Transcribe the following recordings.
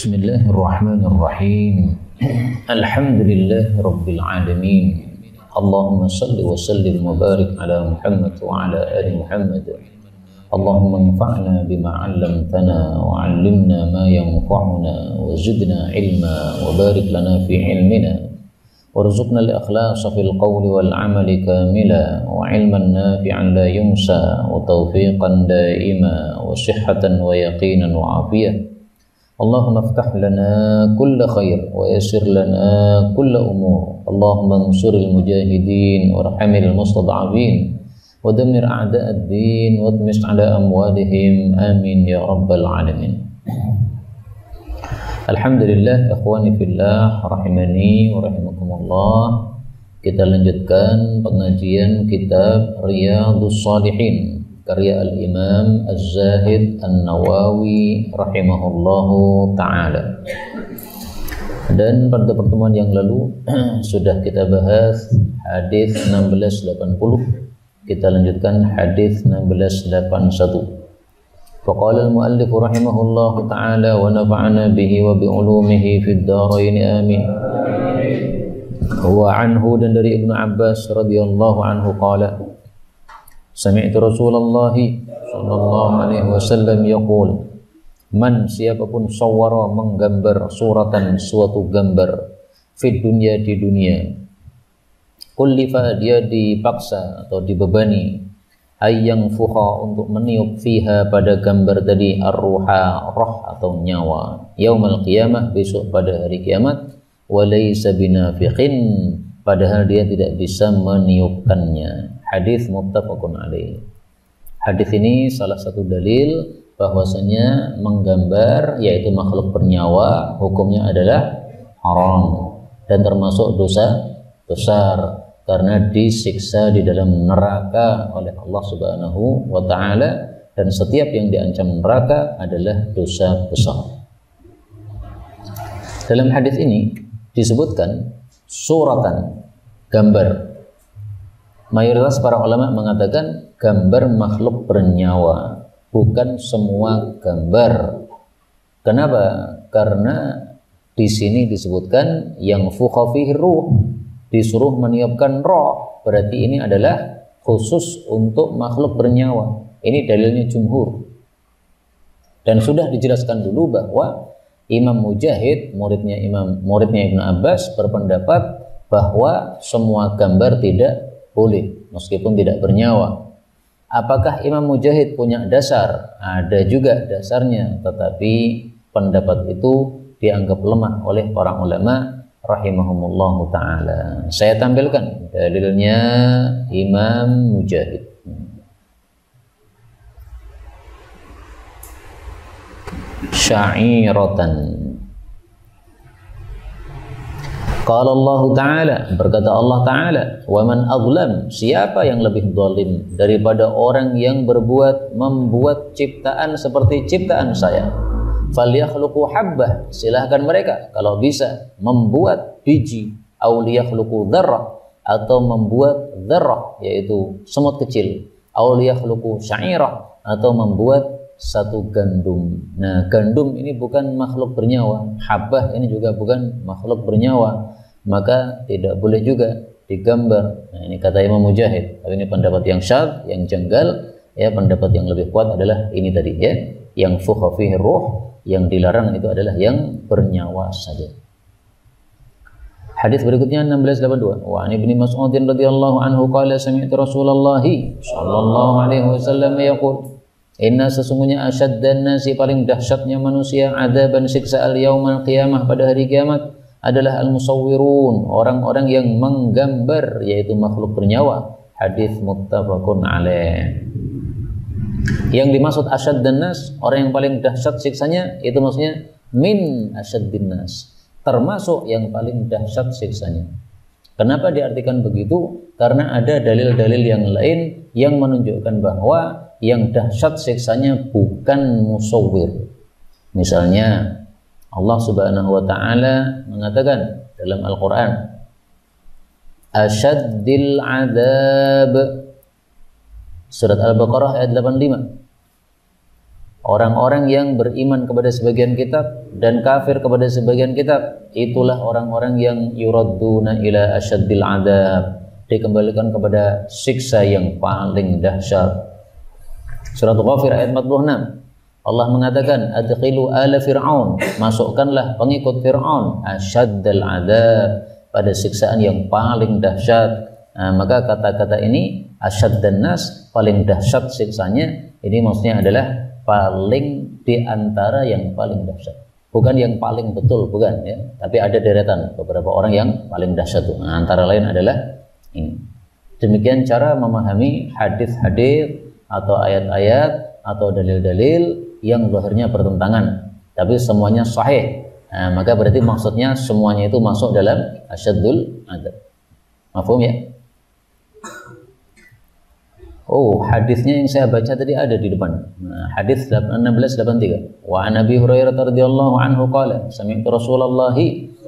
Bismillahirrahmanirrahim. Alhamdulillah Rabbil Alamin. Allahumma salli wa sallim wa barik ala Muhammad wa ala ali Muhammad. Allahumma anfa'na bima 'allamtana wa 'allimna ma yanfa'una wa zidna ilma wa barik lana fi ilmina warzuqna al-ikhlasa fil qawli wal 'amali kamila wa 'ilman nafi'an la yunsa wa tawfiqan daima wa sihhatan wa yaqinan wa afiyah. Allahumma aftah lana kulla khair wa yassir lana kulla umur. Allahumma ansuril mujahidin warhamil mustad'afin wa dammir a'da'ad din wa tmis 'ala amwalihim amin ya rabbal alamin. Alhamdulillah ikhwani fillah rahimani wa rahimakumullah. Kita lanjutkan pengajian kitab Riyadhus Shalihin karya Al-Imam Az-Zahid An-Nawawi rahimahullahu ta'ala. Dan pada pertemuan yang lalu sudah kita bahas hadis 1680. Kita lanjutkan hadis 1681. Faqala al-muallif rahimahullahu ta'ala wa nafa'ana bihi wa bi ulumihi fid dharain amin. Wa anhu, dan dari Ibnu Abbas radhiyallahu anhu qala Sami'tu Rasulullah sallallahu alaihi wasallam yaqul, man, siapapun sawwara, menggambar, suratan, suatu gambar, fid dunya, di dunia, kullifa, dia dipaksa atau dibebani, ayyang fuha, untuk meniup, fiha, pada gambar tadi, ar-ruha, roh atau nyawa, yaumal qiyamah, besok pada hari kiamat, walaysa binafiqin, padahal dia tidak bisa meniupkannya. Hadis muttafaqun alaih. Hadis ini salah satu dalil bahwasanya menggambar, yaitu makhluk bernyawa, hukumnya adalah haram dan termasuk dosa besar karena disiksa di dalam neraka oleh Allah Subhanahu wa taala, dan setiap yang diancam neraka adalah dosa besar. Dalam hadis ini disebutkan suratan, gambar. Mayoritas para ulama mengatakan gambar makhluk bernyawa, bukan semua gambar. Kenapa? Karena di sini disebutkan yang fukha fihi ruh, disuruh meniupkan roh, berarti ini adalah khusus untuk makhluk bernyawa. Ini dalilnya jumhur. Dan sudah dijelaskan dulu bahwa Imam Mujahid, muridnya Ibnu Abbas, berpendapat bahwa semua gambar tidak boleh meskipun tidak bernyawa. Apakah Imam Mujahid punya dasar? Ada juga dasarnya, tetapi pendapat itu dianggap lemah oleh para ulama rahimahumullahu taala. Saya tampilkan dalilnya Imam Mujahid. Sya'iratan. Qala Allah Ta'ala, berkata Allah Ta'ala, wa man azlam, siapa yang lebih zalim daripada orang yang membuat ciptaan seperti ciptaan saya. Falyakhluqu habbah, silahkan mereka kalau bisa membuat biji, aw liyakhluqu dzarrah, atau membuat dzarrah yaitu semut kecil, aw liyakhluqu sya'irah, atau membuat satu gandum. Nah, gandum ini bukan makhluk bernyawa, habbah ini juga bukan makhluk bernyawa, maka tidak boleh juga digambar. Nah, ini kata Imam Mujahid. Tapi ini pendapat yang syadz, yang janggal. Ya, pendapat yang lebih kuat adalah ini tadi, ya, yang fukha fihi ruh, yang dilarang itu adalah yang bernyawa saja. Hadis berikutnya 1682. Wa an Ibnu Mas'ud radhiyallahu anhu qala sami'tu Rasulullah sallallahu alaihi wasallam yaqul, inna, sesungguhnya asyaddan nasi, paling dahsyatnya manusia, adzaban, siksa, al-yaumal qiyamah, pada hari kiamat, adalah al-musawwirun, orang-orang yang menggambar, yaitu makhluk bernyawa. Hadis muttafaqun alaih. Yang dimaksud asyaddan nas, orang yang paling dahsyat siksanya, itu maksudnya min asyaddin nas, termasuk yang paling dahsyat siksanya. Kenapa diartikan begitu? Karena ada dalil-dalil yang lain yang menunjukkan bahwa yang dahsyat siksanya bukan musawwir. Misalnya Allah Subhanahu wa taala mengatakan dalam Al-Qur'an, asyaddil adzab, surat Al-Baqarah ayat 85. Orang-orang yang beriman kepada sebagian kitab dan kafir kepada sebagian kitab, itulah orang-orang yang yuradduna ila asyaddil adab, dikembalikan kepada siksa yang paling dahsyat. Surat Ghafir ayat 46. Allah mengatakan, adkhilu ala fir'aun, masukkanlah pengikut Fir'aun asyaddal adab, pada siksaan yang paling dahsyat. Maka kata-kata ini asyaddan nas, paling dahsyat siksanya, ini maksudnya adalah paling di antara yang paling dahsyat. Bukan yang paling betul, bukan ya. Tapi ada deretan beberapa orang yang paling dahsyat. Antara lain adalah ini. Demikian cara memahami hadis-hadis atau ayat-ayat atau dalil-dalil yang zahirnya bertentangan, tapi semuanya sahih. Maka berarti maksudnya semuanya itu masuk dalam asyaddul adab. Mafhum ya? Oh, hadisnya yang saya baca tadi ada di depan. Hadis 1683. Wa an Abi Hurairah radhiyallahu anhu qala, sami'tu Rasulullah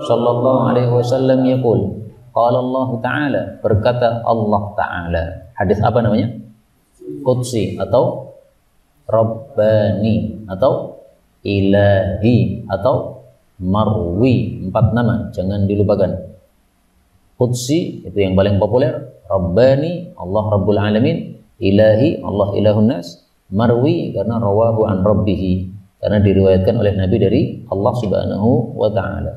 sallallahu alaihi wasallam yaqul, qala Allah Ta'ala, berkata Allah Ta'ala. Hadis apa namanya? Qudsi atau Rabbani atau Ilahi atau Marwi, 4 nama, jangan dilupakan. Qudsi itu yang paling populer, Rabbani Allah Rabbul Alamin, Ilahi Allah Ilahun Nas, Marwi karena rawahu an Rabbih, karena diriwayatkan oleh Nabi dari Allah Subhanahu wa Ta'ala.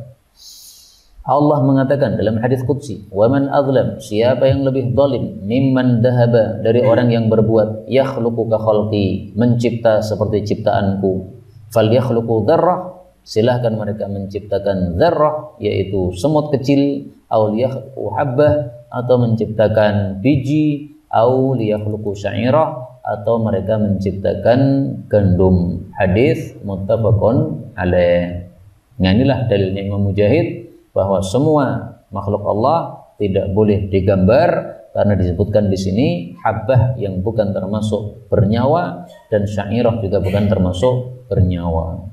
Allah mengatakan dalam hadis qudsi, "Wa man azlam", siapa yang lebih zalim, mimman dahaba, dari orang yang berbuat, yakhluqu ka khalqi, mencipta seperti ciptaanku, fal yakhluqu dzarrah, silahkan mereka menciptakan dzarrah, yaitu semut kecil, aw yakhluqu habbah, atau menciptakan biji, aw yakhluqu sya'irah, atau mereka menciptakan gandum. Hadis muttafaqun alaih. Nah, inilah dalilnya Imam Mujahid bahwa semua makhluk Allah tidak boleh digambar, karena disebutkan di sini habbah yang bukan termasuk bernyawa dan syairah juga bukan termasuk bernyawa.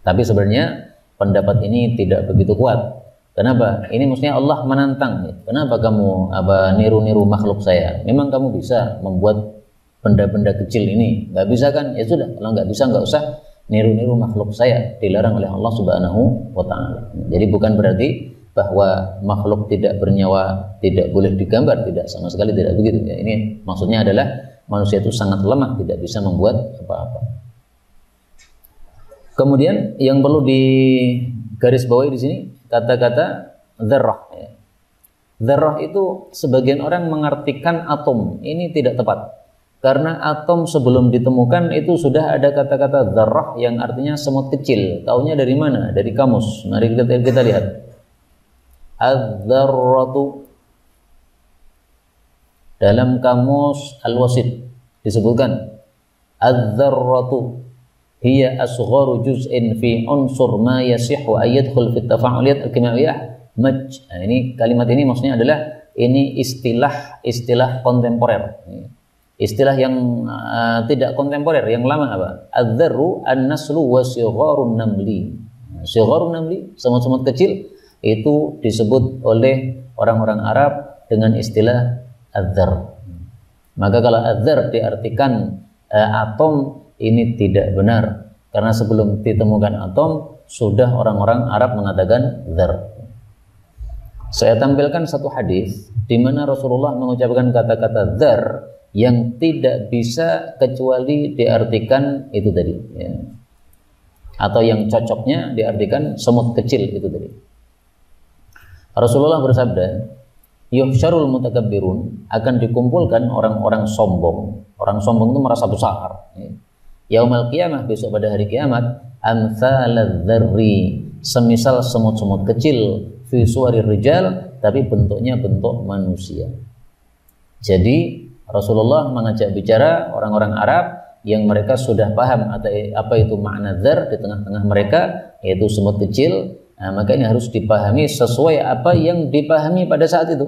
Tapi sebenarnya pendapat ini tidak begitu kuat. Kenapa? Ini maksudnya Allah menantang. Kenapa kamu niru-niru makhluk saya? Memang kamu bisa membuat benda-benda kecil ini? Nggak bisa kan? Ya sudah, kalau nggak bisa nggak usah niru-niru makhluk saya, dilarang oleh Allah Subhanahu wa Ta'ala. Jadi bukan berarti bahwa makhluk tidak bernyawa tidak boleh digambar, tidak, sama sekali tidak begitu ya. Ini maksudnya adalah manusia itu sangat lemah, tidak bisa membuat apa-apa. Kemudian yang perlu digarisbawahi di sini kata-kata dzarrah ya. Dzarrah itu sebagian orang mengartikan atom, ini tidak tepat. Karena atom sebelum ditemukan itu sudah ada kata-kata dzarrah yang artinya semut kecil. Taunya dari mana? Dari kamus. Mari kita lihat. Az-dzarratu, dalam kamus Al-Wasit disebutkan az-dzarratu hiya asgharu juz'in fi unsur ma yasihu ayadkhul fi tafa'uliyat al-kimawiyah maj. Nah, ini kalimat ini maksudnya adalah ini istilah kontemporer. Istilah yang tidak kontemporer, yang lama apa? Az-dzarru an-naslu wa sigharun namli. Sigharun namli, semut-semut kecil, itu disebut oleh orang-orang Arab dengan istilah az-dzar. Maka kalau az-dzar diartikan atom, ini tidak benar, karena sebelum ditemukan atom sudah orang-orang Arab mengatakan dzar. Saya tampilkan satu hadis di mana Rasulullah mengucapkan kata-kata dzar yang tidak bisa kecuali diartikan itu tadi ya. Atau yang cocoknya diartikan semut kecil itu tadi. Rasulullah bersabda, yuhsyarul mutakabbirun, akan dikumpulkan orang-orang sombong. Orang sombong itu merasa besar ya. Yaumal qiyamah, besok pada hari kiamat, amsaladzz dzarri, semisal semut-semut kecil, fi suwarir rijal, tapi bentuknya bentuk manusia. Jadi Rasulullah mengajak bicara orang-orang Arab yang mereka sudah paham apa itu makna dzar di tengah-tengah mereka, yaitu semut kecil. Nah, maka ini harus dipahami sesuai apa yang dipahami pada saat itu.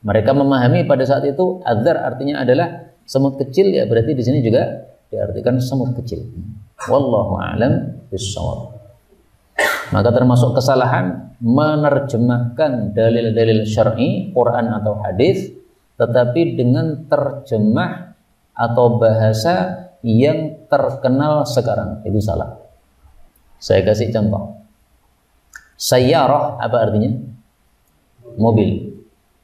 Mereka memahami pada saat itu adzar artinya adalah semut kecil, ya berarti di sini juga diartikan semut kecil. Wallahu a'lam bishawab. Maka termasuk kesalahan menerjemahkan dalil-dalil syar'i, Quran atau hadis, tetapi dengan terjemah atau bahasa yang terkenal sekarang. Itu salah. Saya kasih contoh. Sayyarah apa artinya? Mobil.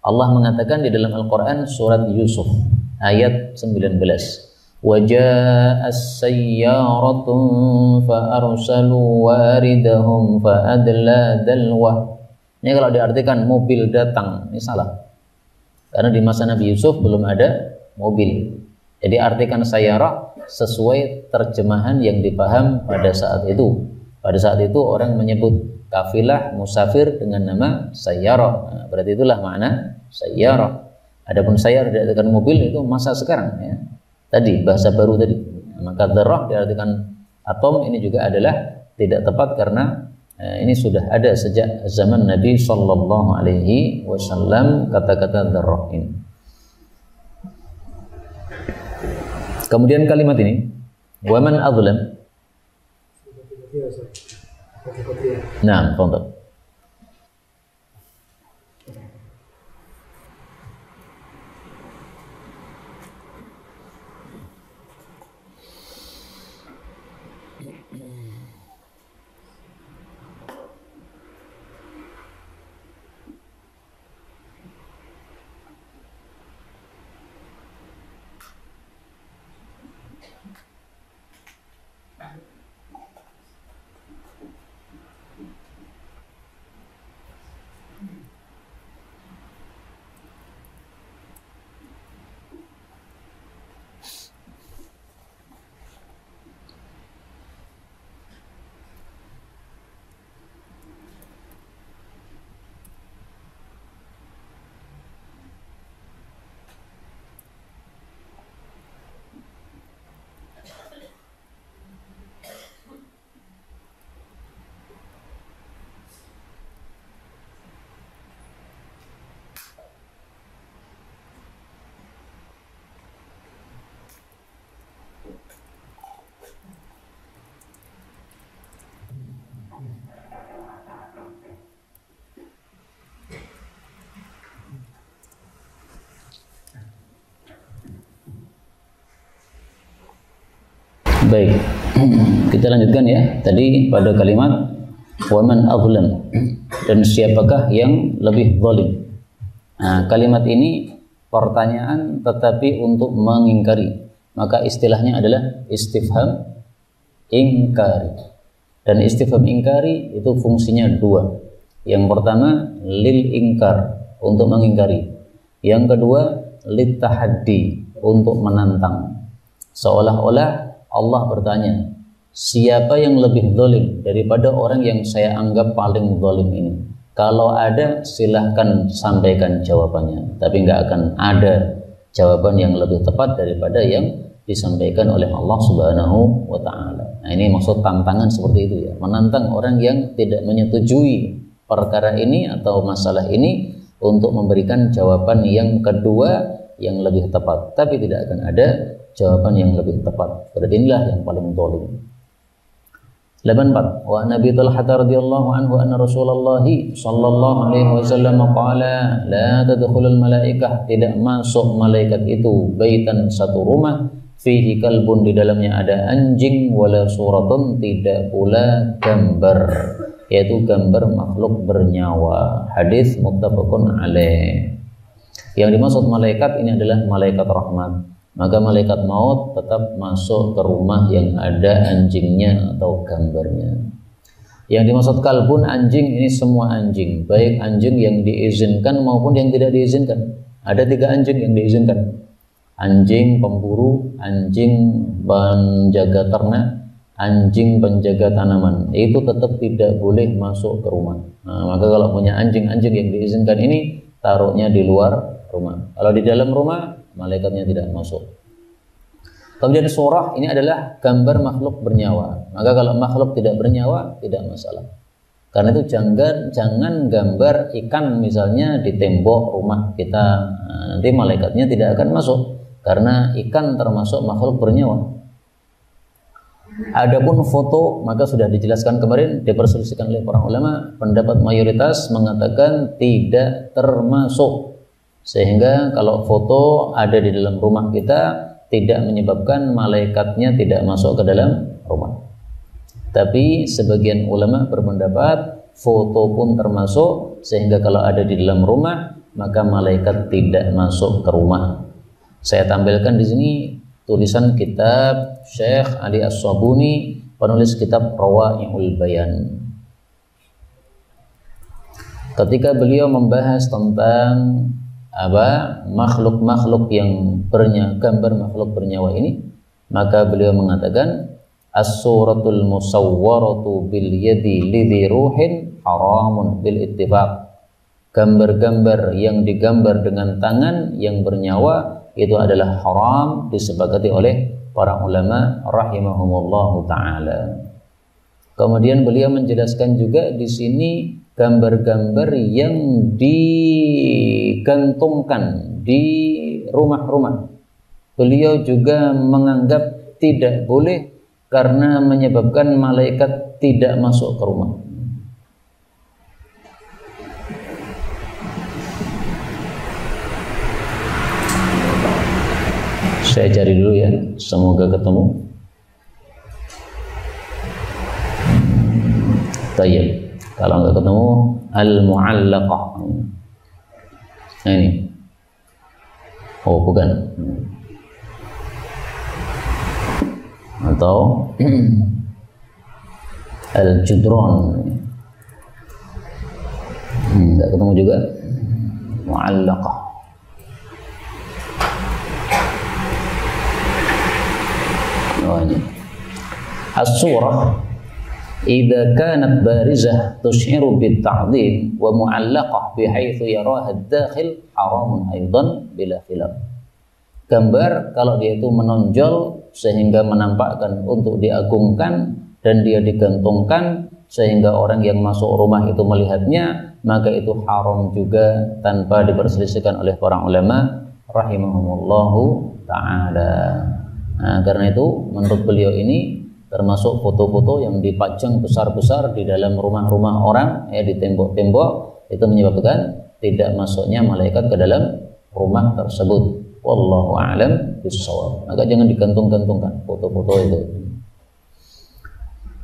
Allah mengatakan di dalam Al-Quran surat Yusuf ayat 19. Waja'as sayyaratun fa'arsalu waridahum fa'adla dalwah. Ini kalau diartikan mobil datang, ini salah. Karena di masa Nabi Yusuf belum ada mobil. Jadi artikan sayyarah sesuai terjemahan yang dipaham pada saat itu. Pada saat itu orang menyebut kafilah musafir dengan nama sayyarah. Nah, berarti itulah makna sayyarah. Adapun sayyarah diartikan mobil itu masa sekarang ya. Tadi bahasa baru tadi. Maka dzarrah diartikan atom ini juga adalah tidak tepat karena ini sudah ada sejak zaman Nabi sallallahu alaihi wasallam kata-kata dzarrah ini. Kemudian kalimat ini wa man adzlam. Nah, contoh. Baik, kita lanjutkan ya. Tadi pada kalimat waman azlam, dan siapakah yang lebih zalim. Nah, kalimat ini pertanyaan tetapi untuk mengingkari. Maka istilahnya adalah istifham ingkari. Dan istifham ingkari itu fungsinya dua. Yang pertama lil ingkar, untuk mengingkari. Yang kedua lit tahaddi, untuk menantang. Seolah-olah Allah bertanya, siapa yang lebih zalim daripada orang yang saya anggap paling zalim ini? Kalau ada, silahkan sampaikan jawabannya. Tapi nggak akan ada jawaban yang lebih tepat daripada yang disampaikan oleh Allah Subhanahu wa Ta'ala. Nah, ini maksud tantangan seperti itu ya, menantang orang yang tidak menyetujui perkara ini atau masalah ini untuk memberikan jawaban yang kedua yang lebih tepat. Tapi tidak akan ada jawaban yang lebih tepat. Berarti inilah yang paling zalim. 84. Wa Nabi Talha radhiyallahu anhu anna Rasulullah sallallahu alaihi wasallam qala la tadkhulul malaikah, tidak masuk malaikat itu baitan, satu rumah, fihi kalbun, di dalamnya ada anjing, wala suratun, tidak pula gambar, yaitu gambar makhluk bernyawa. Hadis muttafaqun alaih. Yang dimaksud malaikat ini adalah malaikat rahmat. Maka malaikat maut tetap masuk ke rumah yang ada anjingnya atau gambarnya. Yang dimaksud kalbun, anjing, ini semua anjing, baik anjing yang diizinkan maupun yang tidak diizinkan. Ada 3 anjing yang diizinkan: anjing pemburu, anjing penjaga ternak, anjing penjaga tanaman. Itu tetap tidak boleh masuk ke rumah. Nah, maka kalau punya anjing-anjing yang diizinkan ini, taruhnya di luar rumah. Kalau di dalam rumah, malaikatnya tidak masuk. Kemudian surah ini adalah gambar makhluk bernyawa. Maka kalau makhluk tidak bernyawa, tidak masalah. Karena itu jangan gambar ikan misalnya di tembok rumah kita. Nah, nanti malaikatnya tidak akan masuk karena ikan termasuk makhluk bernyawa. Adapun foto, maka sudah dijelaskan kemarin, diperselisihkan oleh para ulama. Pendapat mayoritas mengatakan tidak termasuk. Sehingga kalau foto ada di dalam rumah kita, tidak menyebabkan malaikatnya tidak masuk ke dalam rumah. Tapi sebagian ulama berpendapat foto pun termasuk, sehingga kalau ada di dalam rumah maka malaikat tidak masuk ke rumah. Saya tampilkan di sini tulisan kitab Syekh Ali As-Sabuni, penulis kitab Rawai'ul Bayan. Ketika beliau membahas tentang makhluk-makhluk yang gambar makhluk bernyawa ini, maka beliau mengatakan as-suratul musawwaratu bil yadi lidhi ruhin haramun bil ittifaq. Gambar-gambar yang digambar dengan tangan yang bernyawa itu adalah haram, disepakati oleh para ulama rahimahumullahu taala. Kemudian beliau menjelaskan juga di sini gambar-gambar yang digantungkan di rumah-rumah. Beliau juga menganggap tidak boleh karena menyebabkan malaikat tidak masuk ke rumah. Saya cari dulu ya, semoga ketemu. Tayyib. Kalau nggak ketemu, al-mu'allaqah. Nah ini. Oh bukan. Atau al-judron. Nggak ketemu juga. Mu'allaqah. Oh ini. As-surah idza kanat barizah tushiru bit ta'dhim wa mu'allaqah bihaitsu yaraha ad-dakhil haramun aidan bila khilaf. Gambar kalau dia itu menonjol sehingga menampakkan untuk diagungkan dan dia digantungkan sehingga orang yang masuk rumah itu melihatnya, maka itu haram juga tanpa diperselisihkan oleh para ulama rahimahumullahu ta'ala. Nah, karena itu menurut beliau ini termasuk foto-foto yang dipajang besar-besar di dalam rumah-rumah orang, di tembok-tembok, itu menyebabkan tidak masuknya malaikat ke dalam rumah tersebut. Wallahu a'lam bishawab. Maka jangan digantung-gantungkan foto-foto itu.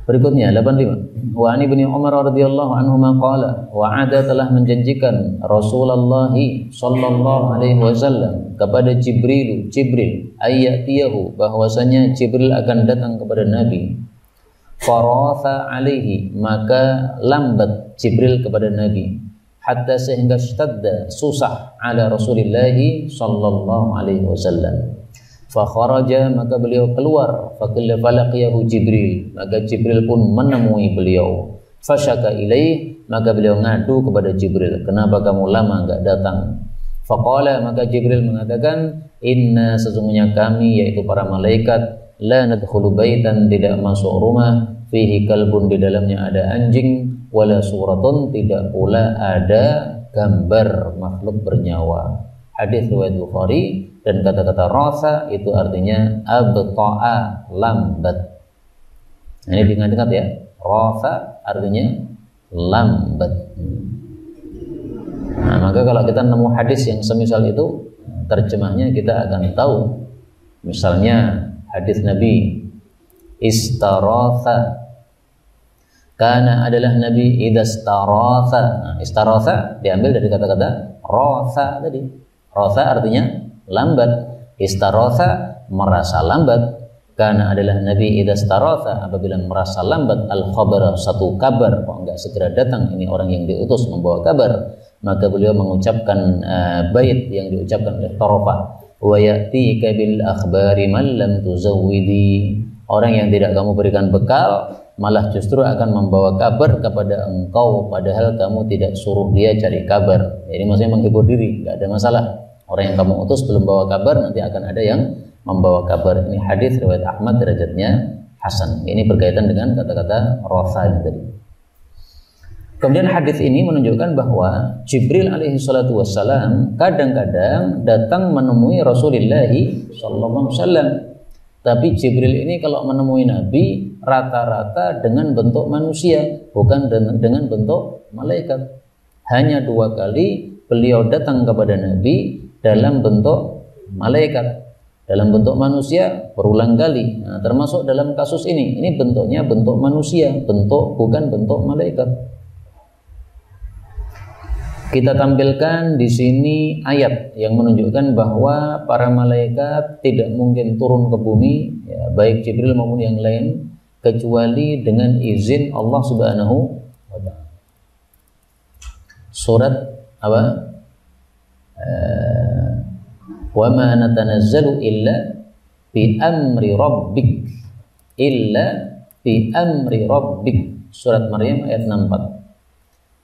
Berikutnya 85. Wa ani bin Umar radhiyallahu anhuma qala wa'ada telah menjanjikan Rasulullah sallallahu alaihi wasallam kepada Jibril ayyatiyahu bahwasanya Jibril akan datang kepada Nabi. Faratha alaihi, maka lambat Jibril kepada Nabi, hatta sehingga stadda susah ala Rasulillah sallallahu alaihi wasallam. Fa kharaja, maka beliau keluar, faqilla falaqiyahu Jibril, maka Jibril pun menemui beliau. Fasyaka ilaih, maka beliau ngadu kepada Jibril, kenapa kamu lama enggak datang? Faqala, maka Jibril mengatakan, inna sesungguhnya kami yaitu para malaikat la nadkhulu baitan, tidak masuk rumah, fihi kalbun, di dalamnya ada anjing, wala suratun, tidak pula ada gambar makhluk bernyawa. Hadis riwayat Bukhari. Dan kata-kata rasa itu artinya abta'a, lambat. Nah, ini diingat-ingat ya. Rasa artinya lambat. Nah, maka kalau kita nemu hadis yang semisal itu, terjemahnya kita akan tahu. Misalnya hadis Nabi istaratha, karena adalah Nabi idastaratha. Nah, istaratha diambil dari kata-kata rasa tadi. Rasa artinya lambat. Istaratha, merasa lambat. Karena adalah Nabi idastaratha, apabila merasa lambat al-khabara, satu kabar kok enggak segera datang, ini orang yang diutus membawa kabar, maka beliau mengucapkan bait yang diucapkan oleh Tarafah, wa ya'tika bil akhbari man lam tuzawwidi, orang yang tidak kamu berikan bekal malah justru akan membawa kabar kepada engkau padahal kamu tidak suruh dia cari kabar. Jadi maksudnya menghibur diri, enggak ada masalah. Orang yang kamu utus belum bawa kabar, nanti akan ada yang membawa kabar. Ini hadis riwayat Ahmad, derajatnya hasan. Ini berkaitan dengan kata-kata rasa tadi. Kemudian hadis ini menunjukkan bahwa Jibril alaihi salatu wassalam kadang-kadang datang menemui Rasulullah sallallahu alaihi wasallam. Tapi Jibril ini kalau menemui Nabi rata-rata dengan bentuk manusia, bukan dengan bentuk malaikat. Hanya 2 kali beliau datang kepada Nabi dalam bentuk malaikat. dalam bentuk manusia berulang kali. Nah, termasuk dalam kasus ini bentuknya bentuk manusia, bukan bentuk malaikat. Kita tampilkan di sini ayat yang menunjukkan bahwa para malaikat tidak mungkin turun ke bumi, ya, baik Jibril maupun yang lain, kecuali dengan izin Allah Subhanahu wa Ta'ala. Surat apa? Wa ma natanazzalu illa bi amri rabbik, illa bi amri rabbik. Surat Maryam ayat 64.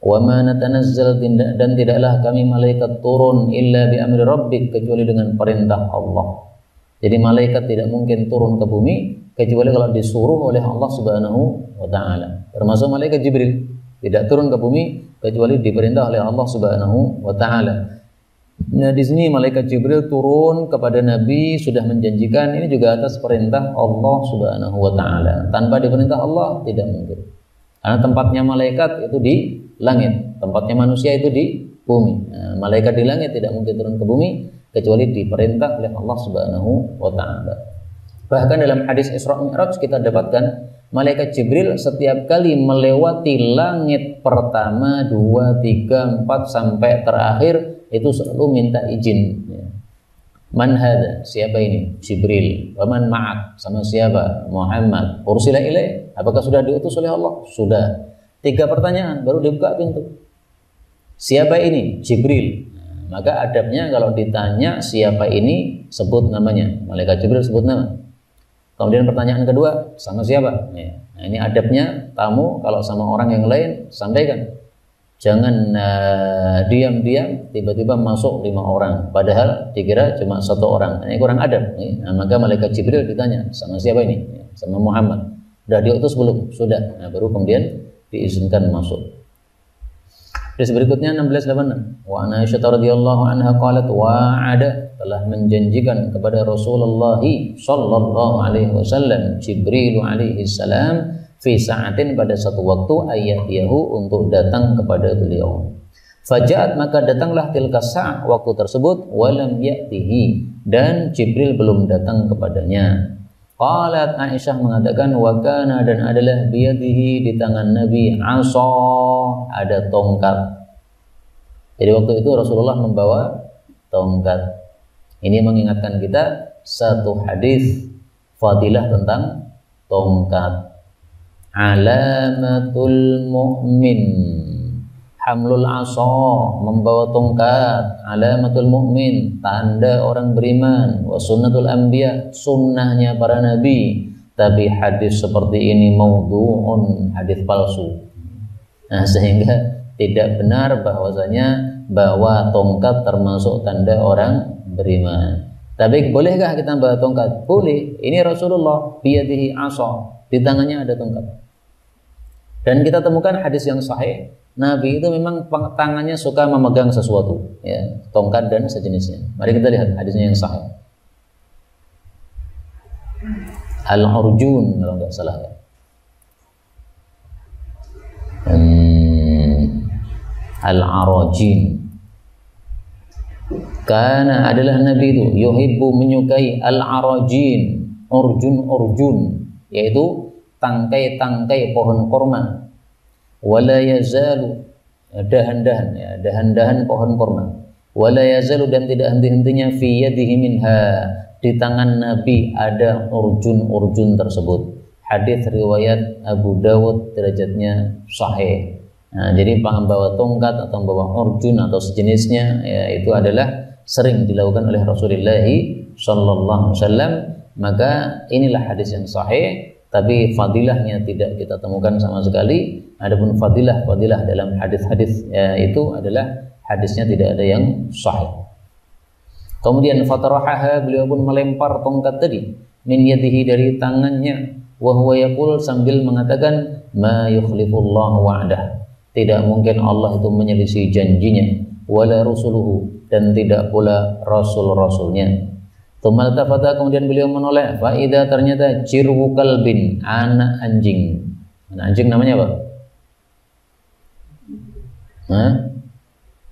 Wa ma natanazzal, dan tidaklah kami malaikat turun illa bi amri rabbik, kecuali dengan perintah Allah. Jadi malaikat tidak mungkin turun ke bumi kecuali kalau disuruh oleh Allah Subhanahu wa Ta'ala. Termasuk malaikat Jibril tidak turun ke bumi kecuali diperintah oleh Allah Subhanahu wa Ta'ala. Nah, di sini malaikat Jibril turun kepada Nabi sudah menjanjikan, ini juga atas perintah Allah Subhanahu wa Ta'ala. Tanpa diperintah Allah tidak mungkin. Karena tempatnya malaikat itu di langit, tempatnya manusia itu di bumi. Nah, malaikat di langit tidak mungkin turun ke bumi kecuali diperintah oleh Allah Subhanahu wa Ta'ala. Bahkan dalam hadis Isra Mi'raj kita dapatkan malaikat Jibril setiap kali melewati langit pertama, 2, 3, 4 sampai terakhir itu selalu minta izin. Man hadza, siapa ini? Jibril. Wa man ma'ak, sama siapa? Muhammad. Ursila ilaih, apakah sudah diutus oleh Allah? Sudah. 3 pertanyaan baru dibuka pintu. Siapa ini? Jibril. Nah, maka adabnya kalau ditanya siapa ini, sebut namanya. Malaikat Jibril sebut nama. Kemudian pertanyaan kedua, sama siapa? Nah, ini adabnya tamu kalau sama orang yang lain sampaikan. Jangan diam-diam tiba-tiba masuk 5 orang, padahal dikira cuma 1 orang. Ini kurang adab. Nah, maka malaikat Jibril ditanya, sama siapa ini? Sama Muhammad. Sudah diutus belum? Sudah. Nah, baru kemudian diizinkan masuk. Hadis berikutnya 1686. Wa Aisyah radhiyallahu anha qalat wa'ada, telah menjanjikan kepada Rasulullah sallallahu alaihi wasallam Jibril alaihi salam fi sa'atin, pada satu waktu, ayatiyahu, untuk datang kepada beliau. Faja'at, maka datanglah tilka sa'ah, waktu tersebut, walam ya'tihi, dan Jibril belum datang kepadanya. Qalat, Aisyah mengatakan, wa kana, dan adalah biyadihi, di tangan Nabi, asa, ada tongkat. Jadi waktu itu Rasulullah membawa tongkat. Ini mengingatkan kita satu hadis fadilah tentang tongkat. Alamatul mu'min hamlul asa, membawa tongkat. Alamatul mu'min, tanda orang beriman. Wa sunnatul anbiya, sunnahnya para nabi. Tapi hadis seperti ini maudhu'un, hadis palsu. Nah, sehingga tidak benar bahwasanya bawa tongkat termasuk tanda orang beriman. Tapi bolehkah kita bawa tongkat? Boleh. Ini Rasulullah biyadihi asa, di tangannya ada tongkat. Dan kita temukan hadis yang sahih, Nabi itu memang tangannya suka memegang sesuatu, ya, tongkat dan sejenisnya. Mari kita lihat hadisnya yang sahih. Al-Urjun kalau nggak salah ya. Al-Arajin. Karena adalah Nabi itu yuhibbu, menyukai al-arajin, urjun, yaitu tangkai-tangkai pohon korma. Wala yazalu, dahan-dahan pohon korma. Wala yazalu, dan tidak henti-hentinya fi yadihi minha, di tangan Nabi ada urjun tersebut. Hadis riwayat Abu Dawud, derajatnya sahih. Nah, jadi membawa tongkat atau membawa urjun atau sejenisnya, ya, itu adalah sering dilakukan oleh Rasulullah sallallahu alaihi wasallam. Maka inilah hadis yang sahih, tapi fadilahnya tidak kita temukan sama sekali. Adapun fadilah dalam hadis-hadis, ya, itu adalah hadisnya tidak ada yang sahih. Kemudian fatarahaha, beliau pun melempar tongkat tadi, min yadihi, dari tangannya, wa huwa yaqul, sambil mengatakan, ma yukhlifullahu wa'dah, tidak mungkin Allah itu menyelisih janjinya, wala rusuluhu, dan tidak pula rasul-rasulnya. Tsumma tafata, kemudian beliau menoleh, fa idza, ternyata jirwu kalbin, anak anjing. Anak anjing namanya apa?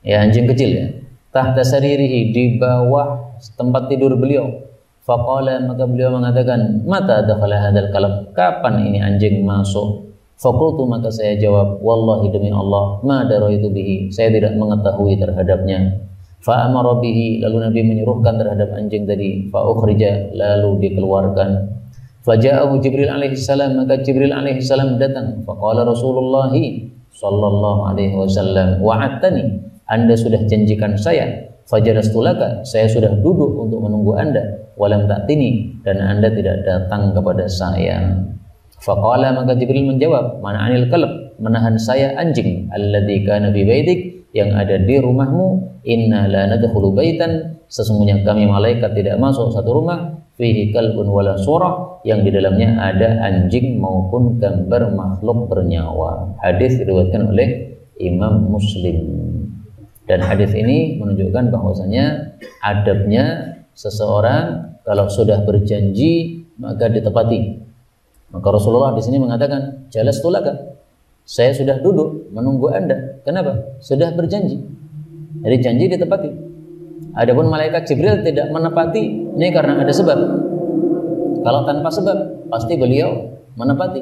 Ya, anjing kecil ya. Tahta saririhi, di bawah tempat tidur beliau. Faqala, maka beliau mengatakan, mata dakhala hadzal kalb, kapan ini anjing masuk? Faqultu, maka saya jawab, wallahi demi Allah, ma daraitu bihi, saya tidak mengetahui terhadapnya. Fa amara bihi, lalu Nabi menyuruhkan terhadap anjing tadi. Fa ukhrija, lalu dikeluarkan. Faja'ahu Jibril alaihi salam, maka Jibril alaihi salam datang. Faqala Rasulullah sallallahu alaihi wasallam, wa'adtani, Anda sudah janjikan saya. Fajalastu laka, saya sudah duduk untuk menunggu Anda. Walam ta'tini, dan Anda tidak datang kepada saya. Faqala, maka Jibril menjawab, mana anil kalb, menahan saya anjing, alladzi kana fi baitik, yang ada di rumahmu. Inna la nadkhulu baitan, sesungguhnya kami malaikat tidak masuk satu rumah, fihi kalbun wala surah, yang di dalamnya ada anjing maupun gambar makhluk bernyawa. Hadis diriwayatkan oleh Imam Muslim. Dan hadis ini menunjukkan bahwasanya adabnya seseorang kalau sudah berjanji maka ditepati. Maka Rasulullah di sini mengatakan, jalastu laka, saya sudah duduk menunggu Anda. Kenapa? Sudah berjanji. Jadi janji ditepati. Adapun malaikat Jibril tidak menepati ini karena ada sebab. Kalau tanpa sebab pasti beliau menepati.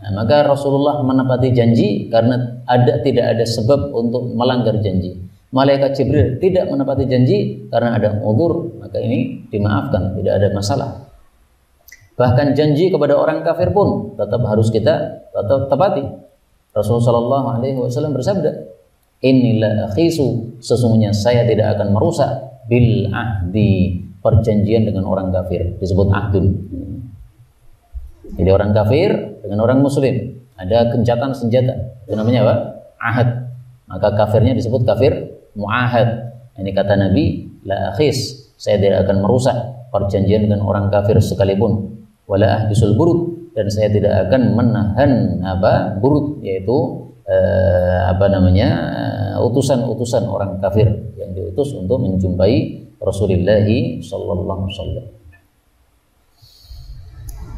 Nah, maka Rasulullah menepati janji karena tidak ada sebab untuk melanggar janji. Malaikat Jibril tidak menepati janji karena ada uzur, maka ini dimaafkan, tidak ada masalah. Bahkan janji kepada orang kafir pun tetap harus kita tepati. Rasulullah sallallahu alaihi wasallam bersabda, "Inilah akhisu, sesungguhnya saya tidak akan merusak bil ahdi, perjanjian dengan orang kafir." Disebut ahdun. Jadi orang kafir dengan orang muslim ada gencatan senjata, itu namanya apa? Ahad. Maka kafirnya disebut kafir muahad. Ini kata Nabi, la akhis, saya tidak akan merusak perjanjian dengan orang kafir sekalipun. Wala ahbisul burud, dan saya tidak akan menahan burud, yaitu utusan-utusan orang kafir yang diutus untuk menjumpai Rasulullah sallallahu alaihi wasallam.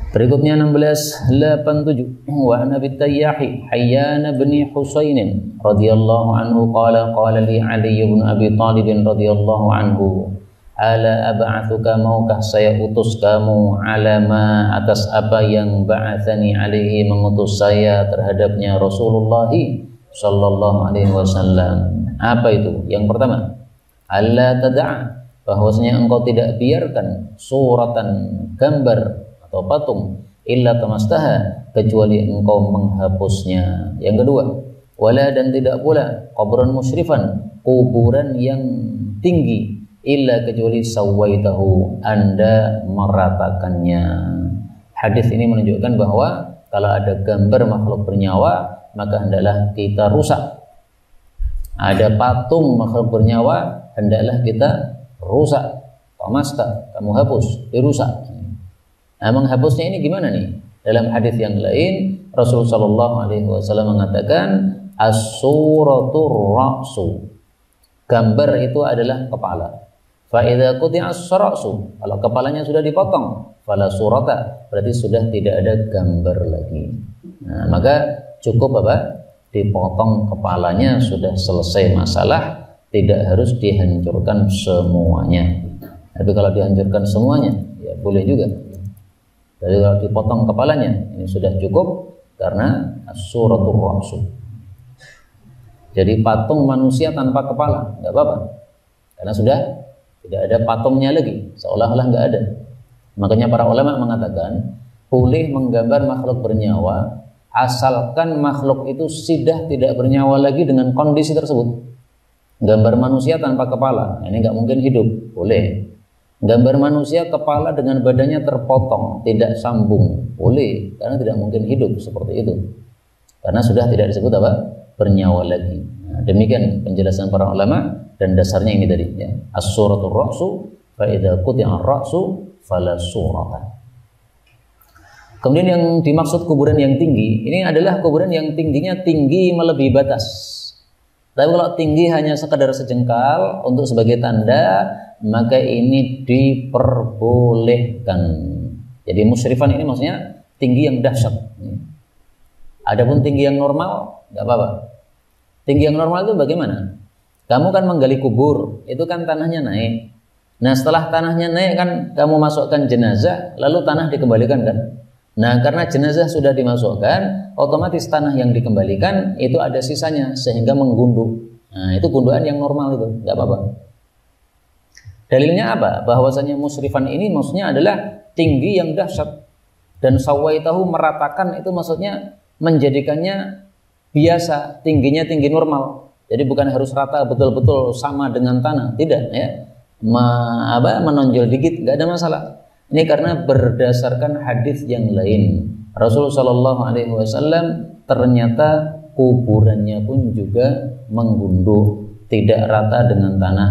Berikutnya 1687, wa ana bitayyahi Hayyan bin Husain radhiyallahu anhu qala li Ali bin Abi Thalib radhiyallahu anhu, ala ab'athuka, maukah saya utus kamu, ala ma, atas apa yang ba'athani alaihi, mengutus saya terhadapnya Rasulullah sallallahu alaihi wasallam. Apa itu? Yang pertama, alla tad'a, bahwasanya engkau tidak biarkan suratan, gambar atau patung, illa tamastaha, kecuali engkau menghapusnya. Yang kedua, wala, dan tidak pula qabran musyrifan, kuburan yang tinggi, illa, kecuali sawaitahu, Anda meratakannya. Hadis ini menunjukkan bahwa kalau ada gambar makhluk bernyawa maka hendaklah kita rusak. Ada patung makhluk bernyawa hendaklah kita rusak. Tamasta, kamu hapus, dirusak. Nah, menghapusnya ini gimana nih? Dalam hadis yang lain Rasulullah sallallahu alaihi wasallam mengatakan, as-suratur ra'su, gambar itu adalah kepala. Fa idza quti'as ra'su, kalau kepalanya sudah dipotong, fala surata, berarti sudah tidak ada gambar lagi. Nah, maka cukup dipotong kepalanya, sudah selesai masalah, tidak harus dihancurkan semuanya. Tapi kalau dihancurkan semuanya ya boleh juga. Jadi kalau dipotong kepalanya ini sudah cukup karena as-suratur ra'su. Jadi patung manusia tanpa kepala nggak apa-apa, karena sudah tidak ada patungnya lagi, seolah-olah nggak ada. Makanya para ulama mengatakan boleh menggambar makhluk bernyawa asalkan makhluk itu sudah tidak bernyawa lagi dengan kondisi tersebut. Gambar manusia tanpa kepala, ini nggak mungkin hidup, boleh. Gambar manusia kepala dengan badannya terpotong, tidak sambung, boleh, karena tidak mungkin hidup seperti itu, karena sudah tidak disebut bernyawa lagi. Nah, demikian penjelasan para ulama, dan dasarnya ini tadi ya, as-suratul ra'su, fa idza quti'a ar-ra'su fala surata. Kemudian yang dimaksud kuburan yang tinggi ini adalah kuburan yang tingginya tinggi melebihi batas. Tapi kalau tinggi hanya sekedar sejengkal untuk sebagai tanda, maka ini diperbolehkan. Jadi musyrifan ini maksudnya tinggi yang dahsyat. Adapun tinggi yang normal nggak apa-apa. Tinggi yang normal itu bagaimana? Kamu kan menggali kubur, itu kan tanahnya naik. Nah setelah tanahnya naik kan kamu masukkan jenazah, lalu tanah dikembalikan kan. Nah karena jenazah sudah dimasukkan, otomatis tanah yang dikembalikan itu ada sisanya sehingga menggunduk. Nah itu gundukan yang normal itu, nggak apa-apa. Dalilnya apa? Bahwasanya musrifan ini maksudnya adalah tinggi yang dahsyat. Dan sawaitahu meratakan itu maksudnya menjadikannya biasa, tingginya tinggi normal. Jadi bukan harus rata betul-betul sama dengan tanah, tidak ya. Menonjol dikit nggak ada masalah. Ini karena berdasarkan hadis yang lain. Rasulullah Shallallahu Alaihi Wasallam ternyata kuburannya pun juga menggunduk, tidak rata dengan tanah.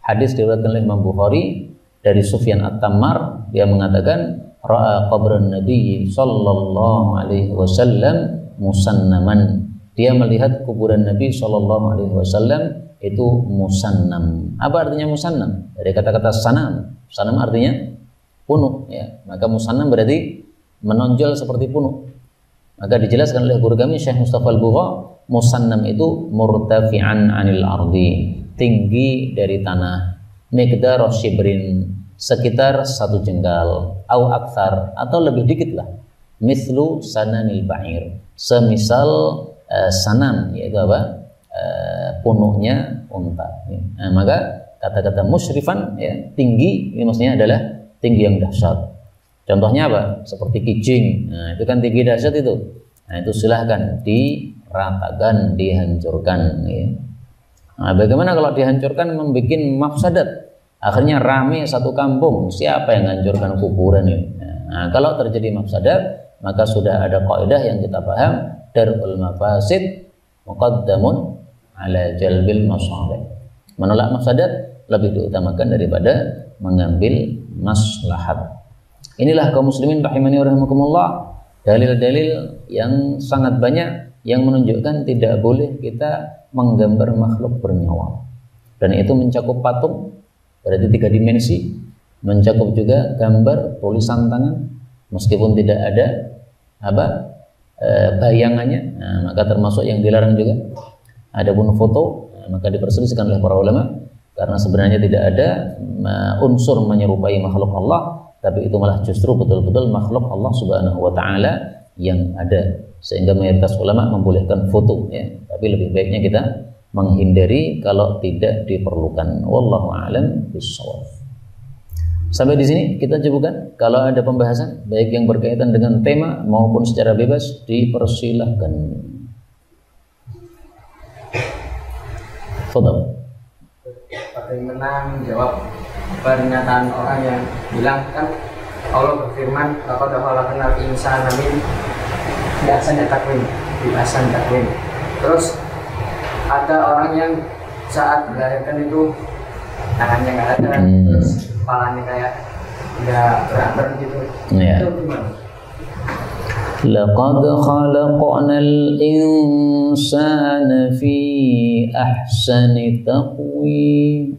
Hadis diriwayatkan oleh Imam Bukhari dari Sufyan At-Tammar, dia mengatakan ra'a qabran Nabi Shallallahu Alaihi Wasallam musannaman. Dia melihat kuburan Nabi Shallallahu Alaihi Wasallam itu musannam. Apa artinya musannam? Dari kata-kata sanam. Sanam artinya punuk ya. Maka musannam berarti menonjol seperti punuk. Maka dijelaskan oleh guru kami Syekh Mustafa Al-Bugha, musannam itu murtafi'an 'anil ardi, tinggi dari tanah, miqdar shibrin, sekitar 1 jengkal, au aktsar atau lebih dikit lah. Mislu sananil ba'ir, semisal sanam yaitu apa? Punuknya unta. Nah, maka kata-kata musyrifan ya, tinggi ini maksudnya adalah tinggi yang dahsyat. Contohnya apa? Seperti kijing. Nah, itu kan tinggi dahsyat itu. Nah, itu silahkan diratakan, dihancurkan ya. Nah, bagaimana kalau dihancurkan membuat mafsadat? Akhirnya rame satu kampung. Siapa yang hancurkan kuburan ini? Nah, kalau terjadi mafsadat, maka sudah ada kaidah yang kita paham, darul mafasid muqaddamun ala jalbil masalih. Menolak mafsadat lebih diutamakan daripada mengambil maslahat. Inilah kaum muslimin rahimani wa rahimakumullah, dalil-dalil yang sangat banyak yang menunjukkan tidak boleh kita menggambar makhluk bernyawa. Dan itu mencakup patung, berarti 3 dimensi, mencakup juga gambar, tulisan tangan, meskipun tidak ada bayangannya, nah, maka termasuk yang dilarang juga. Adapun foto, maka diperselisihkan oleh para ulama karena sebenarnya tidak ada unsur menyerupai makhluk Allah, tapi itu malah justru betul-betul makhluk Allah Subhanahu wa taala yang ada, sehingga mayoritas ulama membolehkan foto ya, tapi lebih baiknya kita menghindari kalau tidak diperlukan. Wallahu a'lam bishawab. Sampai di sini kita cukupkan. Kalau ada pembahasan baik yang berkaitan dengan tema maupun secara bebas, dipersilahkan. Fadhal. Bagaimana menjawab pernyataan orang yang bilang kan Allah berfirman laqad khalaqnal insana min ahsani taqwim, bi ahsani taqwim. Terus ada orang yang saat dilahirkan itu tangannya nggak ada, terus kepalanya kayak nggak gerak gitu. Ya. Itu gimana? Laqad khalaqnal insana fi ahsani taqwim.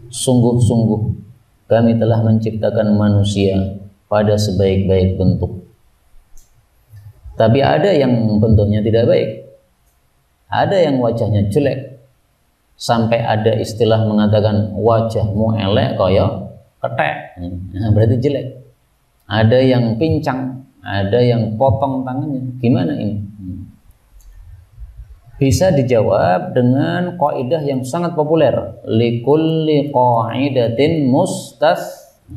Sungguh-sungguh kami telah menciptakan manusia pada sebaik-baik bentuk. Tapi ada yang bentuknya tidak baik. Ada yang wajahnya jelek. Sampai ada istilah mengatakan wajahmu elek kaya ketek. Nah, berarti jelek. Ada yang pincang, ada yang potong tangannya. Gimana ini? Bisa dijawab dengan kaidah yang sangat populer, likulli qaidatin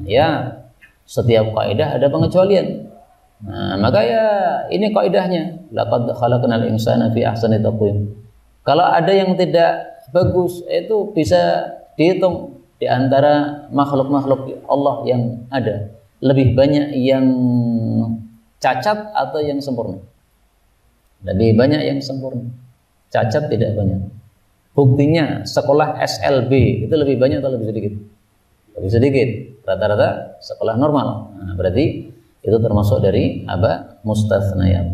ya, setiap kaidah ada pengecualian. Nah, maka ya ini kaidahnya, laqad khalaqnal insana fi ahsani taqwim. Kalau ada yang tidak bagus, itu bisa dihitung di antara makhluk-makhluk Allah yang ada, lebih banyak yang cacat atau yang sempurna. Lebih banyak yang sempurna. Cacat tidak banyak. Buktinya sekolah SLB itu lebih banyak atau lebih sedikit? Lebih sedikit. Rata-rata sekolah normal. Nah, berarti itu termasuk dari mustathnayat.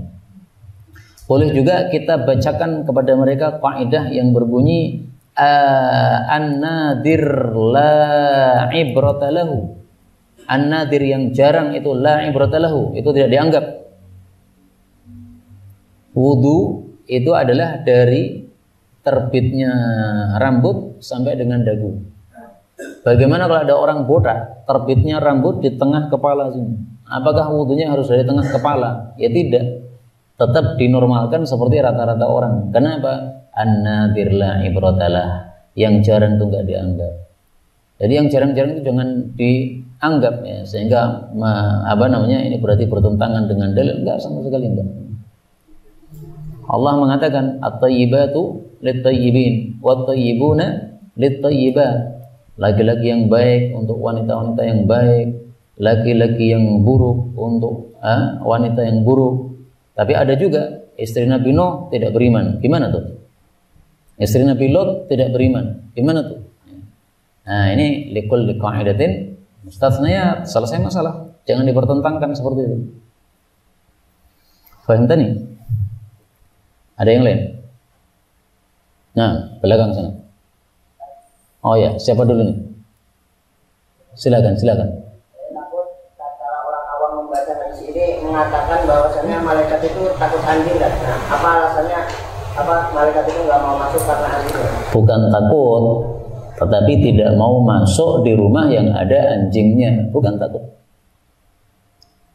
Boleh juga kita bacakan kepada mereka kaidah yang berbunyi an-nadir la ibrata lahu. An-nadir yang jarang itu la ibrata lahu, itu tidak dianggap. Wudu itu adalah dari terbitnya rambut sampai dengan dagu. Bagaimana kalau ada orang botak, terbitnya rambut di tengah kepala sini? Apakah wudhunya harus dari tengah kepala? Ya tidak. Tetap dinormalkan seperti rata-rata orang. Kenapa? An-nadir la ibratalah. Yang jarang itu enggak dianggap. Jadi yang jarang-jarang itu jangan dianggap ya, sehingga ini berarti bertentangan dengan dalil. Enggak, sama sekali enggak. Allah mengatakan at-tayyibatu lit-tayyibin wat-tayyibuna lit-tayyibat. Laki-laki yang baik untuk wanita-wanita yang baik, laki-laki yang buruk untuk wanita yang buruk. Tapi ada juga istri Nabi Nuh tidak beriman. Gimana tuh? Istri Nabi Lot tidak beriman. Gimana tuh? Nah, ini likul liqaidatin mustatsniyat, selesai masalah. Jangan dipertentangkan seperti itu. Faham tadi? Ada yang lain? Nah, belakang sana. Oh ya, siapa dulu nih? Silakan. Takut kata orang awam membaca hadis ini mengatakan bahwasanya malaikat itu takut anjing kan? Nah, apa alasannya? Apa malaikat itu nggak mau masuk karena anjing? Bukan takut, tetapi tidak mau masuk di rumah yang ada anjingnya. Bukan takut.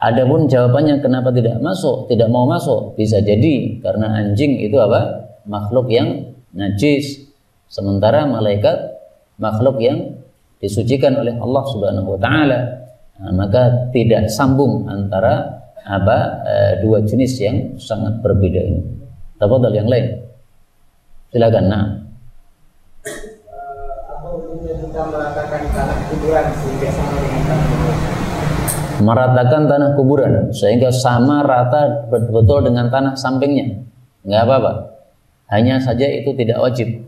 Adapun jawabannya kenapa tidak mau masuk, bisa jadi karena anjing itu apa? Makhluk yang najis, sementara malaikat makhluk yang disucikan oleh Allah Subhanahu wa taala. Nah, maka tidak sambung antara dua jenis yang sangat berbeda ini. Tafadhal yang lain. Silakan. Nah. Apa hukumnya kita meratakan tanah kuburan sehingga sama dengan tanah kuburan? Meratakan tanah kuburan sehingga sama rata betul dengan tanah sampingnya. Enggak apa-apa. Hanya saja itu tidak wajib.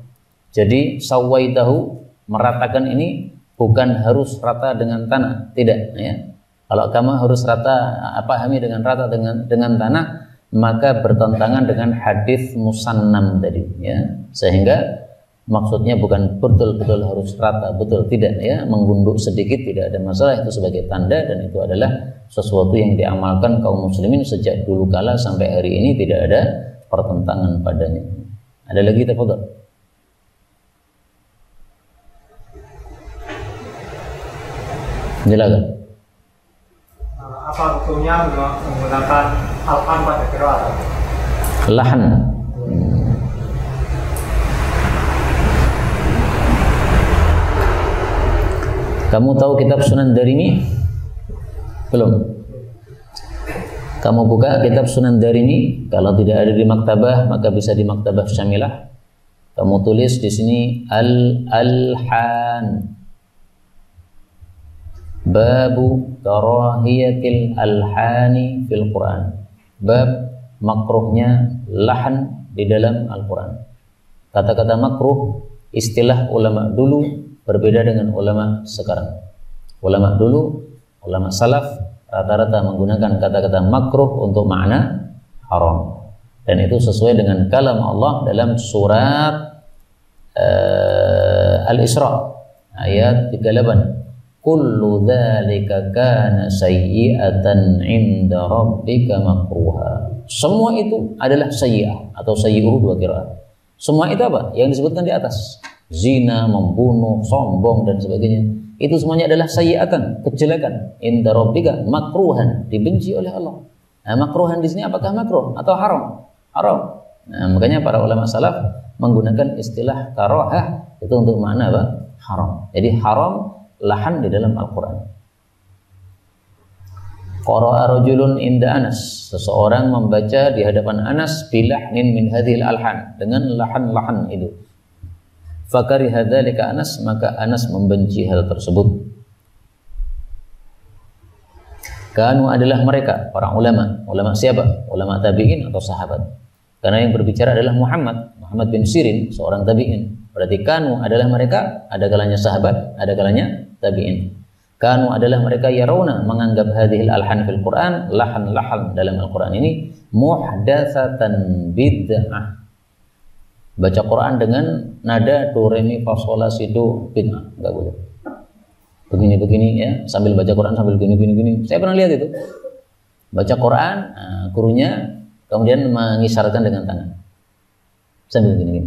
Jadi sawaitahu, meratakan ini bukan harus rata dengan tanah, tidak ya. Kalau kamu harus pahami dengan rata dengan tanah, maka bertentangan dengan hadis musannam tadi ya. Sehingga maksudnya bukan betul-betul harus rata, betul tidak ya, menggunduk sedikit tidak ada masalah, itu sebagai tanda dan itu adalah sesuatu yang diamalkan kaum muslimin sejak dulu kala sampai hari ini, tidak ada pertentangan padanya. Ada lagi tafadhol. Silakan. Apa hukumnya menggunakan alqam pada qiraat? Lahan. Kamu tahu kitab Sunan Darimi? Belum? Kamu buka kitab Sunan Darimi, kalau tidak ada di maktabah maka bisa di maktabah Syamilah. Kamu tulis di sini al-alhan. Babu karahiyatil alhani fil Quran. Bab makruhnya lahan di dalam Al-Quran. Kata-kata makruh istilah ulama dulu berbeda dengan ulama sekarang. Ulama dulu, ulama salaf rata-rata menggunakan kata-kata makruh untuk makna haram. Dan itu sesuai dengan kalam Allah dalam surat Al-Isra ayat 38. Kullu dzalika kana sayyi'atan 'inda rabbika makruha. Semua itu adalah sayyi'ah atau sayyi'uhu dua qiraat. Semua itu apa? Yang disebutkan di atas. Zina, membunuh, sombong dan sebagainya. Itu semuanya adalah sayyi'atan, kejelekan. 'Inda rabbika makruhan, dibenci oleh Allah. Nah, makruhan di sini apakah makruh atau haram? Haram. Nah, makanya para ulama salaf menggunakan istilah karahah itu untuk makna apa? Haram. Jadi haram lahan di dalam Al-Quran. Qara'a rajulun inda Anas, seseorang membaca di hadapan Anas bilahnin min hadhil alhan, dengan lahan-lahan itu. Fakariha dzalika Anas, maka Anas membenci hal tersebut. Kanu adalah mereka para ulama. Ulama siapa? Ulama tabi'in atau sahabat. Karena yang berbicara adalah Muhammad bin Sirin, seorang tabi'in. Berarti kanu adalah mereka, ada kalanya sahabat, ada kalanya tabi'in. Kanu adalah mereka yarawna, menganggap hadhil alhan fil Quran, lahan-lahan dalam Al-Quran ini muhdatsatan bid'ah. Baca Quran dengan nada do re mi fa sol la si do bid'ah, enggak boleh. Begini-begini ya, sambil baca Quran sambil gini. Saya pernah lihat itu. Baca Quran, gurunya kemudian mengisyaratkan dengan tangan. Sambil gini.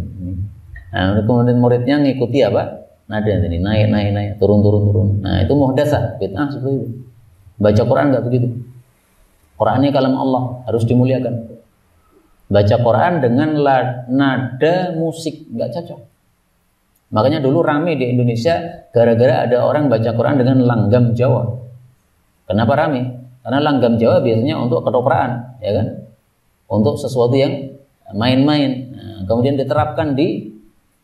Nah, kemudian muridnya ngikuti apa? nada ini naik, turun. Nah, itu muhdatsah, bid'ah seperti itu. Baca Quran enggak begitu. Quran ini kalam Allah, harus dimuliakan. Baca Quran dengan nada musik enggak cocok. Makanya dulu rame di Indonesia gara-gara ada orang baca Quran dengan langgam Jawa. Kenapa rame? Karena langgam Jawa biasanya untuk ketoprak, ya kan? Untuk sesuatu yang main-main. Nah, kemudian diterapkan di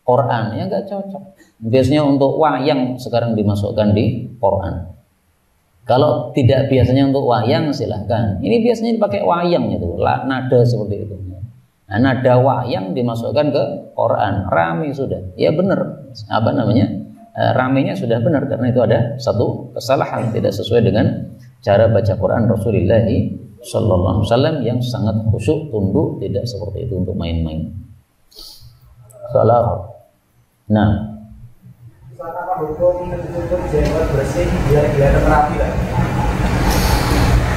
Quran, ya enggak cocok. Biasanya untuk wayang sekarang dimasukkan di Quran. Kalau tidak biasanya untuk wayang silahkan. Ini biasanya dipakai wayang itu, nada seperti itu. Nah, nada wayang dimasukkan ke Quran, rame sudah. Ya benar, ramenya sudah benar karena itu ada satu kesalahan, tidak sesuai dengan cara baca Quran Rasulullah sallallahu alaihi wasallam yang sangat khusyuk, tunduk, tidak seperti itu untuk main-main. Salah. Nah, apa hukum mencukur jenggot bersih biar kelihatan rapi kan?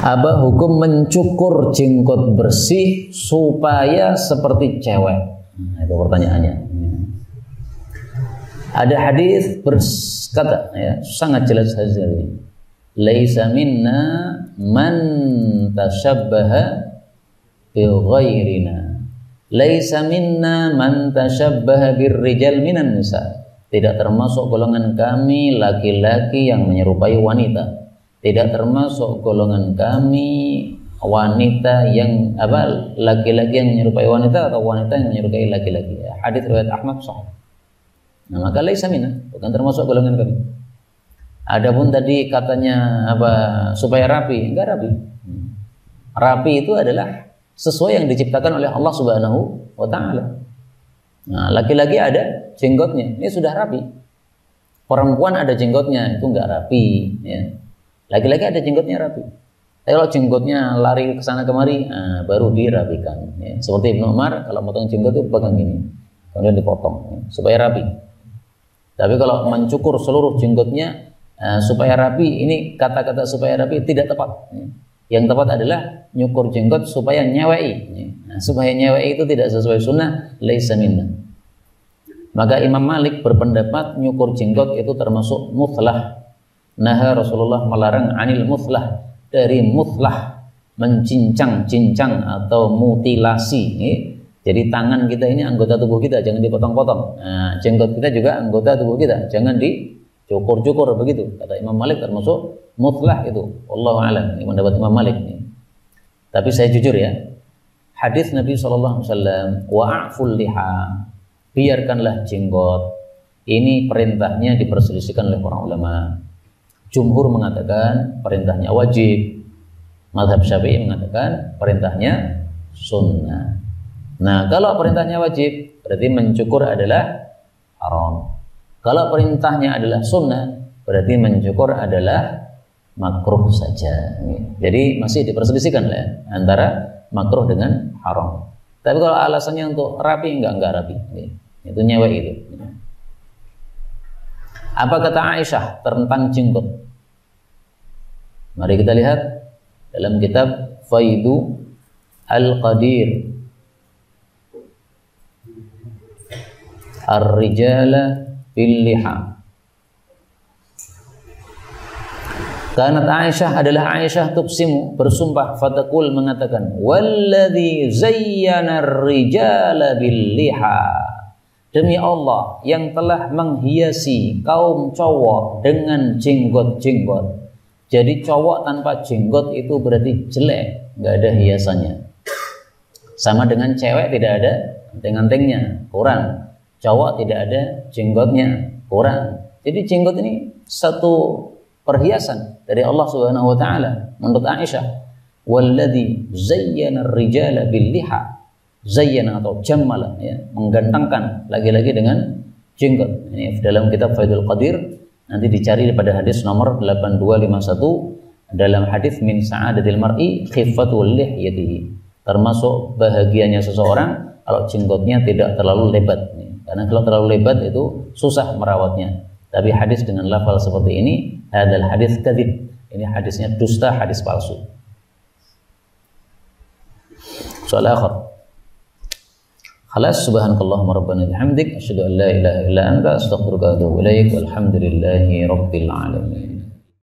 Apa hukum mencukur jenggot bersih supaya seperti cewek? Nah, itu pertanyaannya. Ada hadis berkata, ya, sangat jelas hadis ini. Laisa minna man tashabbaha bi ghairina. Laisa minna man tashabbaha birrijal minan nisa. Tidak termasuk golongan kami laki-laki yang menyerupai wanita. Tidak termasuk golongan kami wanita yang laki-laki yang menyerupai wanita atau wanita yang menyerupai laki-laki. Hadis riwayat Ahmad sahih. Nah, maka laisa minna, bukan termasuk golongan kami. Adapun tadi katanya supaya rapi, enggak rapi. Rapi itu adalah sesuai yang diciptakan oleh Allah Subhanahu wa taala. Nah, laki-laki ada jenggotnya, ini sudah rapi. Perempuan ada jenggotnya, itu enggak rapi, ya. Laki-laki ada jenggotnya rapi. Tapi kalau jenggotnya lari ke sana kemari, baru dirapikan. Ya. Seperti Ibnu Umar kalau potong jenggot itu pegang gini, kemudian dipotong, ya, supaya rapi. Tapi kalau mencukur seluruh jenggotnya supaya rapi, ini kata-kata supaya rapi tidak tepat. Ya. Yang tepat adalah nyukur jenggot supaya nyewei. Ya. Nah, supaya nyewei itu tidak sesuai sunnah, laisa minna. Maka Imam Malik berpendapat nyukur jenggot itu termasuk muthlah. Nah, Rasulullah melarang anil muthlah, dari muthlah, mencincang-cincang atau mutilasi. Ya. Jadi tangan kita ini anggota tubuh kita, jangan dipotong-potong. Nah, jenggot kita juga anggota tubuh kita, jangan dicukur-cukur begitu. Kata Imam Malik termasuk muthlah itu. Wallahu a'lam. Ini pendapat Imam Malik. Tapi saya jujur ya, hadis Nabi SAW, wa'aful liha, biarkanlah jenggot. Ini perintahnya diperselisihkan oleh para ulama. Jumhur mengatakan perintahnya wajib. Mazhab Syafi'i mengatakan perintahnya sunnah. Nah, kalau perintahnya wajib, berarti mencukur adalah haram. Kalau perintahnya adalah sunnah, berarti mencukur adalah makruh saja. Jadi masih diperselisihkan lah ya, antara makruh dengan haram. Tapi kalau alasannya untuk rapi, enggak rapi. Itu nyewek itu. Apa kata Aisyah tentang jenggot? Mari kita lihat dalam kitab Faidu Al-Qadir Ar-Rijala Bil-Liha. Kanat Aisyah adalah Aisyah tuqsimu, bersumpah, fatakul mengatakan, walladzi zayyana ar-rijala bil-liha, demi Allah yang telah menghiasi kaum cowok dengan jenggot-jenggot. Jadi cowok tanpa jenggot itu berarti jelek, nggak ada hiasannya. Sama dengan cewek tidak ada anting-antingnya, kurang. Cowok tidak ada jenggotnya, kurang. Jadi jenggot ini satu perhiasan dari Allah Subhanahu wa taala. Menurut Aisyah, walladzi zayyana ar-rijala bil-liha, zayyana atau jammala, ya, menggantengkan laki-laki dengan jenggot. Ini dalam kitab Faidul Qadir, nanti dicari pada hadis nomor 8251, dalam hadis min sa'adatil mar'i khiffatul lihyatihi, termasuk bahagianya seseorang kalau jenggotnya tidak terlalu lebat. Karena kalau terlalu lebat itu susah merawatnya. Tapi hadis dengan lafal seperti ini, hadal hadis kadzib. Ini hadisnya dusta, hadis palsu. Soal akhir. Khalas, subhanakallahumma rabbana bihamdik asyhadu an la ilaha illa anta astaghfiruka wa atubu ilaik. Walhamdulillahi rabbil alamin.